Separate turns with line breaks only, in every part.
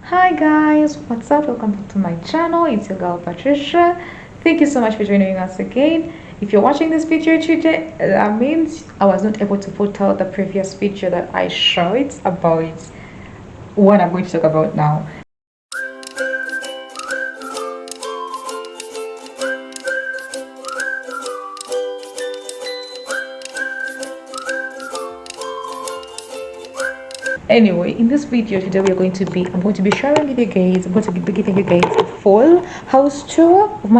Hi guys, what's up? Welcome back to my channel. It's your girl Patricia. Thank you so much for joining us again. If you're watching this video today, that means I was not able to put out the previous video that I showed about what I'm going to talk about now. Anyway, in this video today I'm going to be sharing with you guys, I'm going to be giving you guys a full house tour of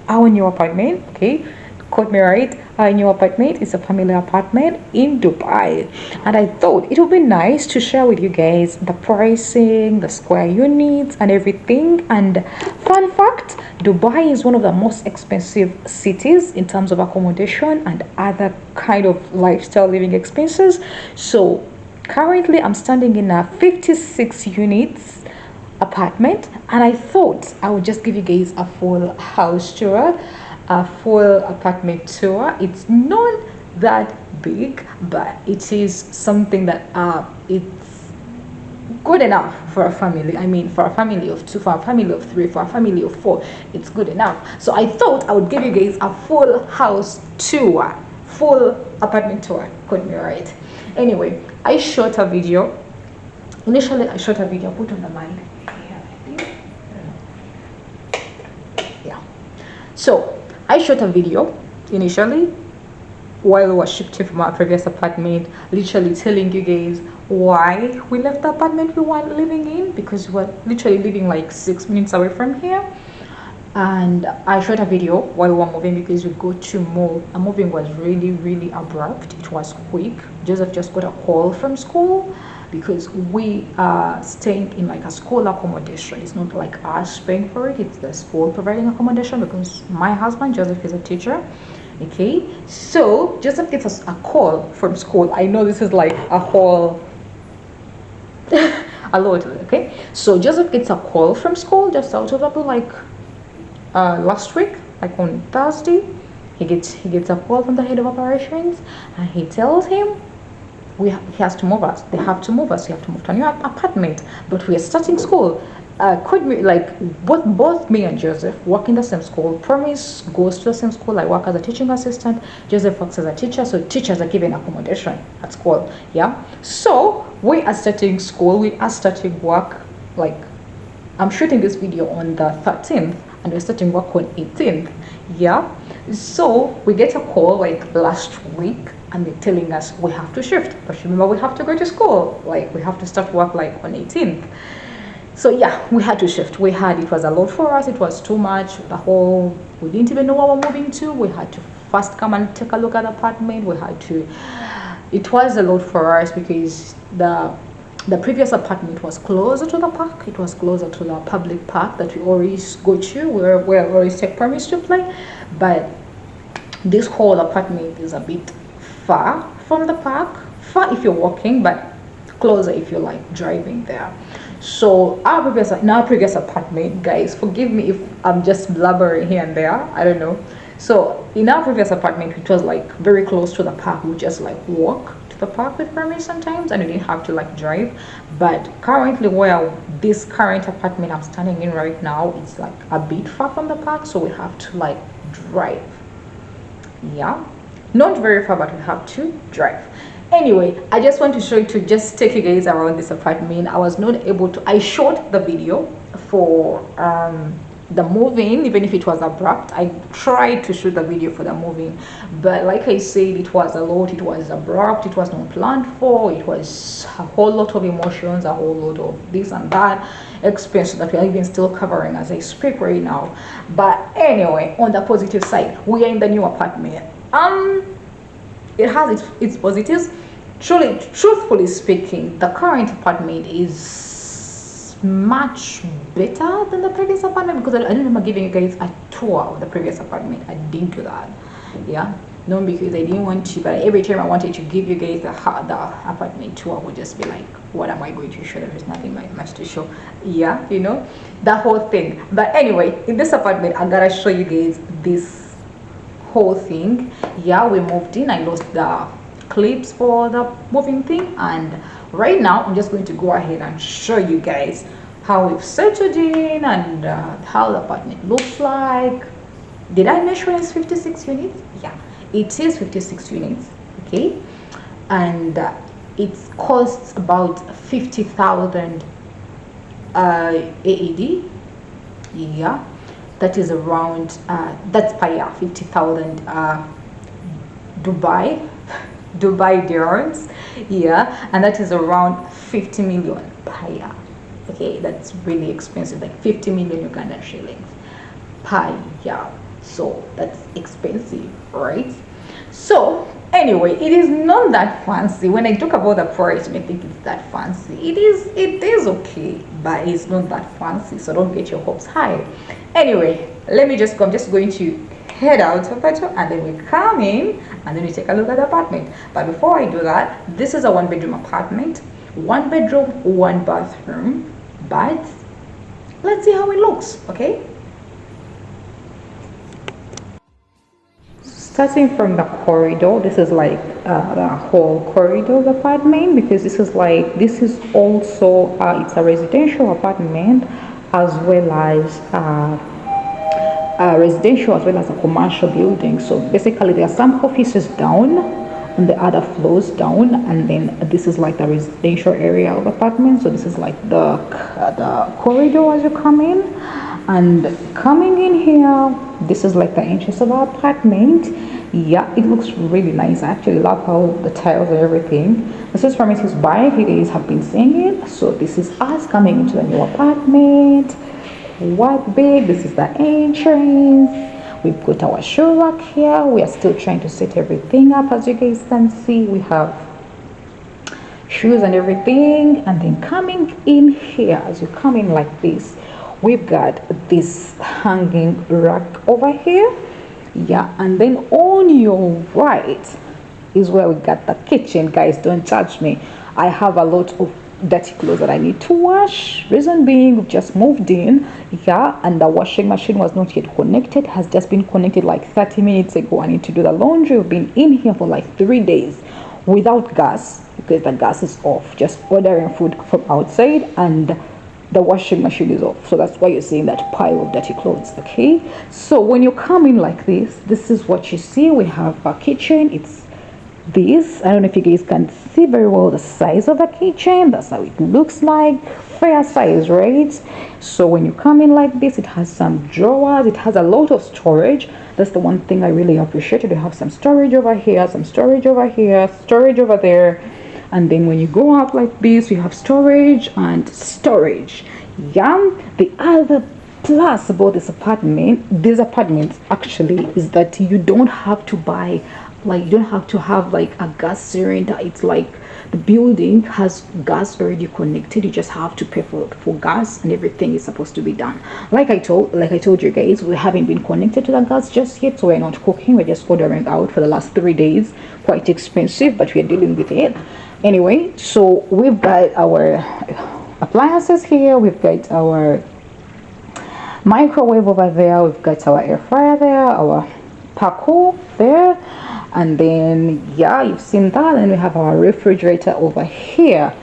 our new apartment. Okay, quote me right, our new apartment is a family apartment in Dubai, and I thought it would be nice to share with you guys the pricing, the square units and everything. And fun fact, Dubai is one of the most expensive cities in terms of accommodation and other kind of lifestyle living expenses. So currently, I'm standing in a 56 units apartment, and I thought I would just give you guys a full house tour, a full apartment tour. It's not that big, but it is something that it's good enough for a family. I mean, for a family of two, for a family of three, for a family of four, it's good enough. So I thought I would give you guys a full house tour, full apartment tour. Quote me right. Anyway, I shot a video. Initially, I shot a video. Put on the mic. Yeah. So I shot a video initially while we were shifting from our previous apartment, literally telling you guys why we left the apartment we were living in, because we were literally living like 6 minutes away from here. And I shot a video while we were moving because we go to move. And moving was really abrupt. It was quick. Joseph just got a call from school because we are staying in like a school accommodation. It's not like us paying for it, it's the school providing accommodation because my husband Joseph is a teacher. Okay, so Joseph gets us a call from school. I know this is like a whole a lot. Okay, so Joseph gets a call from school just out of the blue, like last week, like on Thursday. He gets a call from the head of operations, and he tells him he has to move us. They have to move us. We have to move to a new apartment, but we are starting school. Could be like both me and Joseph work in the same school. Promise goes to the same school. I work as a teaching assistant. Joseph works as a teacher. So teachers are given accommodation at school. Yeah. So we are starting school. We are starting work. Like, I'm shooting this video on the 13th, and we're starting work on 18th. Yeah. So we get a call like last week, and they're telling us we have to shift. But remember, we have to go to school. Like, we have to start work like on 18th. So yeah, we had to shift. It was a lot for us. It was too much. We didn't even know where we're moving to. We had to first come and take a look at the apartment. It was a lot for us because the previous apartment was closer to the park. It was closer to the public park that we always go to, where we always take permits to play. But this whole apartment is a bit far from the park. Far if you're walking, but closer if you're like driving there. So in our previous apartment, guys, forgive me if I'm just blabbering here and there. I don't know. So in our previous apartment, it was like very close to the park. We just like walk to the park with permits sometimes, and we didn't have to like drive. But currently, where this current apartment I'm standing in right now, it's like a bit far from the park, so we have to like drive. Yeah, not very far, but we have to drive. Anyway, I just want to show you, to just take you guys around this apartment. I was not able to, I shot the video for the moving, even if it was abrupt. I tried to shoot the video for the moving, but like I said, it was a lot. It was abrupt, it was not planned for. It was a whole lot of emotions, a whole lot of this and that expense that we are even still covering as I speak right now. But anyway, on the positive side, we are in the new apartment. It has its positives. Truthfully speaking, the current apartment is much better than the previous apartment, because I don't remember giving you guys a tour of the previous apartment. I didn't do that. Yeah, not because I didn't want to, but every time I wanted to give you guys the apartment tour, I would just be like, what am I going to show? There is nothing much to show. Yeah, you know, that whole thing. But anyway, in this apartment, I gotta show you guys this whole thing. Yeah, we moved in. I lost the clips for the moving thing, and right now I'm just going to go ahead and show you guys how we've settled in, and how the apartment looks like. Did I mention it's 56 units? Yeah, it is 56 units. Okay, and it costs about 50,000 AED. Yeah, that is around that's per year, 50,000 Dubai Dubai dirhams. Yeah, and that is around 50 million per year. Okay, that's really expensive, like 50 million Ugandan shillings per year. So that's expensive, right? So anyway, it is not that fancy. When I talk about the price, you may think it's that fancy. It is okay, but it's not that fancy. So don't get your hopes high. Anyway, let me just go. I'm just going to head out of it, and then we come in, and then we take a look at the apartment. But before I do that, this is a one-bedroom apartment, one bedroom, one bathroom. But let's see how it looks. Okay. Starting from the corridor, this is like the whole corridor of the apartment, because this is also it's a residential apartment, as well as residential as well as a commercial building. So basically there are some offices down on the other floors down, and then this is like the residential area of apartment. So this is like the corridor as you come in, and coming in here, this is like the entrance of our apartment. Yeah, it looks really nice. I actually love how the tiles and everything. This is from Mrs. Bike. You guys have been seeing it. So this is us coming into the new apartment. What big? This is the entrance. We've got our shoe rack here. We are still trying to set everything up. As you guys can see, we have shoes and everything. And then coming in here, as you come in like this, we've got this hanging rack over here. Yeah, and then on your right is where we got the kitchen. Guys, don't judge me. I have a lot of dirty clothes that I need to wash. Reason being, we've just moved in. Yeah, and the washing machine was not yet connected, has just been connected like 30 minutes ago. I need to do the laundry. We've been in here for like 3 days without gas, because the gas is off, just ordering food from outside, and the washing machine is off. So that's why you're seeing that pile of dirty clothes. Okay, so when you come in like this is what you see. We have a kitchen. It's this, I don't know if you guys can see very well the size of the kitchen. That's how it looks like. Fair size, right? So when you come in like this, it has some drawers. It has a lot of storage. That's the one thing I really appreciated. You have some storage over here, some storage over here, storage over there. And then when you go up like this, you have storage and storage. Yeah, the other plus about these apartments actually, is that you don't have to buy, like, you don't have to have like a gas cylinder. It's like the building has gas already connected. You just have to pay for gas, and everything is supposed to be done. Like I told you guys, we haven't been connected to the gas just yet, so we're not cooking. We're just ordering out for the last 3 days. Quite expensive, but we're dealing with it anyway. So we've got our appliances here. We've got our microwave over there. We've got our air fryer there, our parkour there, and then yeah, you've seen that. And we have our refrigerator over here.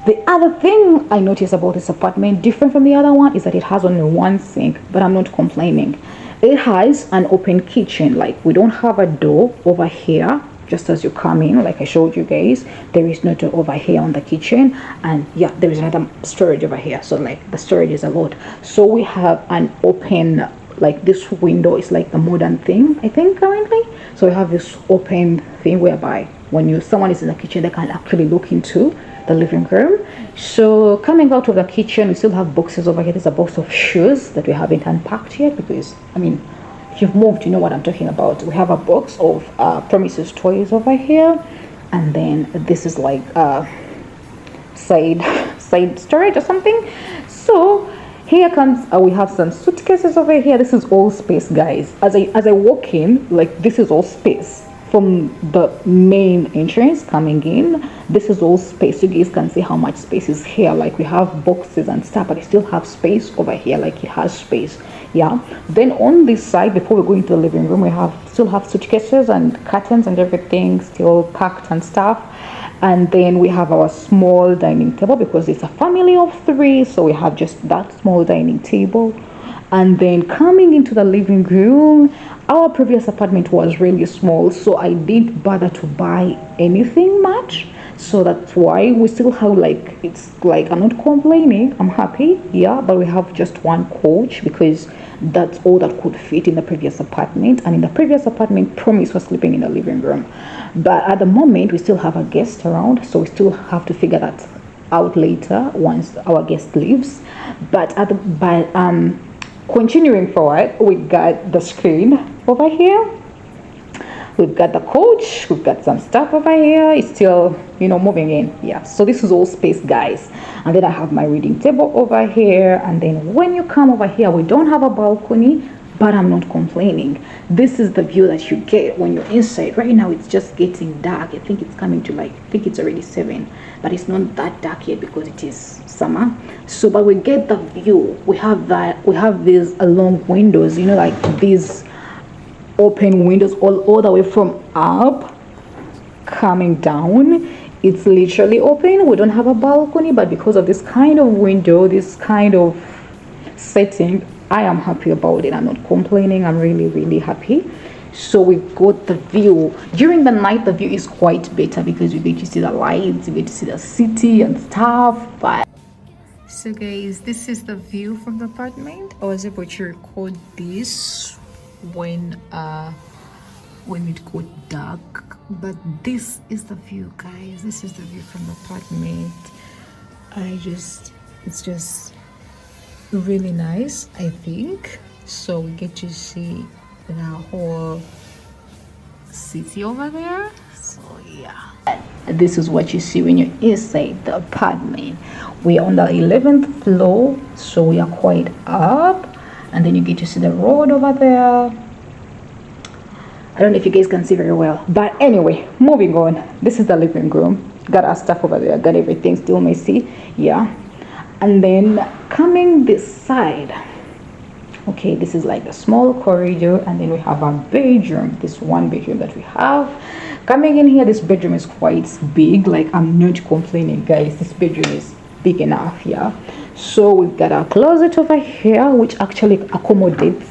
The other thing I noticed about this apartment, different from the other one, is that it has only one sink, but I'm not complaining. It has an open kitchen. Like, we don't have a door over here. Just as you come in, like I showed you guys, there is no door over here on the kitchen, and yeah, there is another storage over here. So like the storage is a lot. So we have an open, like this window is like the modern thing, I think, currently. So we have this open thing whereby when someone is in the kitchen, they can actually look into the living room. So coming out of the kitchen, we still have boxes over here. There's a box of shoes that we haven't unpacked yet, because I mean, if you've moved, you know what I'm talking about. We have a box of Promises toys over here, and then this is like side storage or something. So here comes we have some suitcases over here. This is all space, guys. As I walk in, like, this is all space. from the main entrance coming in, this is all space. You guys can see how much space is here. Like we have boxes and stuff, but it still have space over here. Like it has space. Yeah. Then on this side, before we go into the living room, we still have suitcases and curtains and everything still packed and stuff. And then we have our small dining table because it's a family of 3, so we have just that small dining table. And then coming into the living room, our previous apartment was really small, so I didn't bother to buy anything much. So that's why we still have, like, it's like, I'm not complaining, I'm happy, yeah, but we have just one couch because that's all that could fit in the previous apartment. And in the previous apartment, Promise was sleeping in the living room, but at the moment we still have a guest around, so we still have to figure that out later once our guest leaves. But continuing forward, we got the screen over here, we've got the couch, we've got some stuff over here. It's still, moving in. Yeah, so this is all space, guys. And then I have my reading table over here. And then when you come over here, we don't have a balcony, but I'm not complaining. This is the view that you get when you're inside. Right now it's just getting dark. I think it's coming to, like, I think it's already 7, but it's not that dark yet because it is summer. So but we get the view. We have these long windows, like these open windows all the way from up coming down. It's literally open. We don't have a balcony, but because of this kind of window, this kind of setting, I am happy about it. I'm not complaining. I'm really happy. So we got the view. During the night, the view is quite better because you get to see the lights, you get to see the city and stuff. But so guys, this is the view from the apartment. I was able to record this when it got dark, but this is the view, guys. This is the view from the apartment. It's just really nice, I think. So we get to see the whole city over there. So yeah, this is what you see when you're inside the apartment. We're on the 11th floor, so we are quite up. And then you get to see the road over there. I don't know if you guys can see very well, but anyway, moving on. This is the living room. Got our stuff over there, got everything still messy, yeah. And then coming this side, okay, this is like a small corridor, and then we have our bedroom. This one bedroom that we have coming in here. This bedroom is quite big. Like, I'm not complaining, guys. This bedroom is big enough, yeah. So we've got our closet over here, which actually accommodates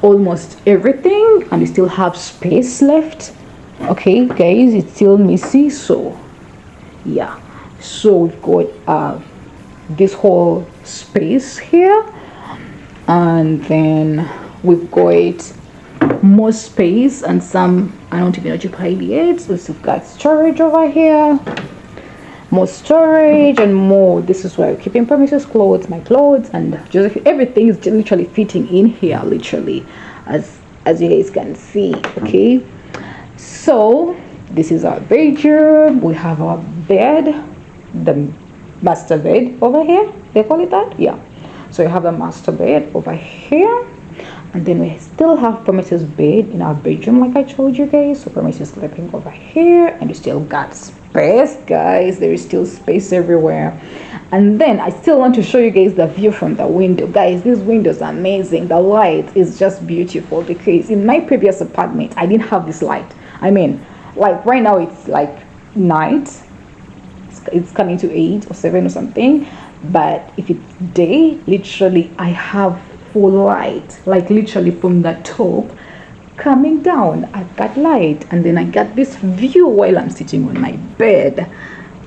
almost everything, and we still have space left. Okay, guys, it's still messy, so yeah. So we've got this whole space here, and then we've got more space and some I don't even occupied yet. So we've got storage over here, more storage and more. This is where I'm keeping Promise's clothes, my clothes, and just everything is literally fitting in here, literally, as you guys can see. Okay, so this is our bedroom. We have our bed, the master bed over here, they call it that, yeah. So you have the master bed over here, and then we still have Promise's bed in our bedroom, like I told you guys. So Promise is sleeping over here, and we still got space, guys. There is still space everywhere. And then I still want to show you guys the view from the window, guys. These windows are amazing. The light is just beautiful, because in my previous apartment I didn't have this light. I mean, like right now it's like night, it's coming to 8 or 7 or something, but if it's day, literally I have full light, like literally from the top coming down. I've got light, and then I got this view while I'm sitting on my bed.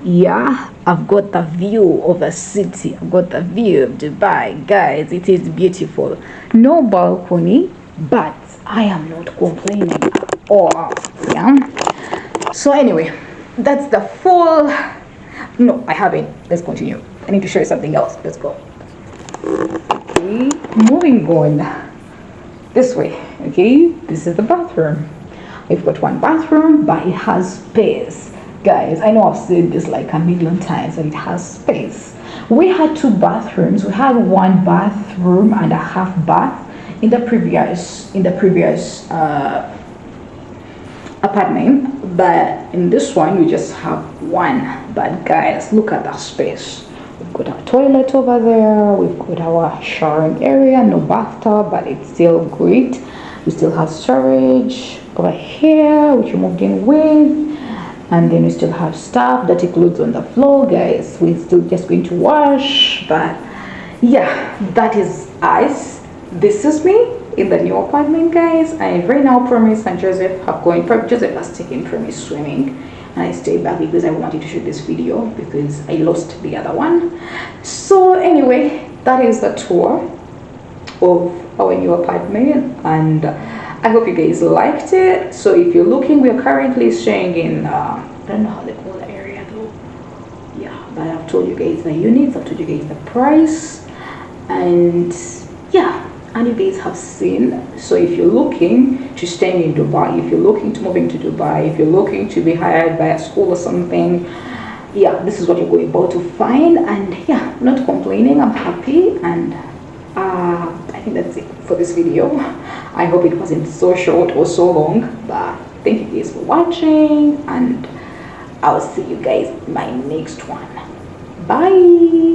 Yeah, I've got the view of the city, I've got the view of Dubai, guys. It is beautiful. No balcony, but I am not complaining at all. Yeah, so anyway, that's the full. No, I haven't. Let's continue. I need to show you something else. Let's go. Okay, moving on this way. Okay, this is the bathroom. We've got one bathroom, but it has space. Guys, I know I've said this like a million times, and it has space. We had 2 bathrooms. We had 1 bathroom and a half bath in the previous apartment, but in this one we just have one. But guys, look at that space. We've got our toilet over there, we've got our showering area, no bathtub, but it's still great. We still have storage over here which we moved in with, and then we still have stuff, dirty clothes on the floor. Guys, we're still just going to wash. But yeah, that is us. This is me in the new apartment, guys. And right now Promise and Joseph have gone. Joseph has taken Promise swimming, and I stayed back because I wanted to shoot this video because I lost the other one. So anyway, that is the tour of our new apartment, and I hope you guys liked it. So if you're looking, we are currently staying in I don't know how they call the area though. Yeah, but I've told you guys the units, I've told you guys the price, and yeah, and you guys have seen. So if you're looking to stay in Dubai, if you're looking to move into Dubai, if you're looking to be hired by a school or something, yeah, this is what you're going about to find. And yeah, I'm not complaining, I'm happy. And I think that's it for this video. I hope it wasn't so short or so long, but thank you guys for watching, and I'll see you guys in my next one. Bye.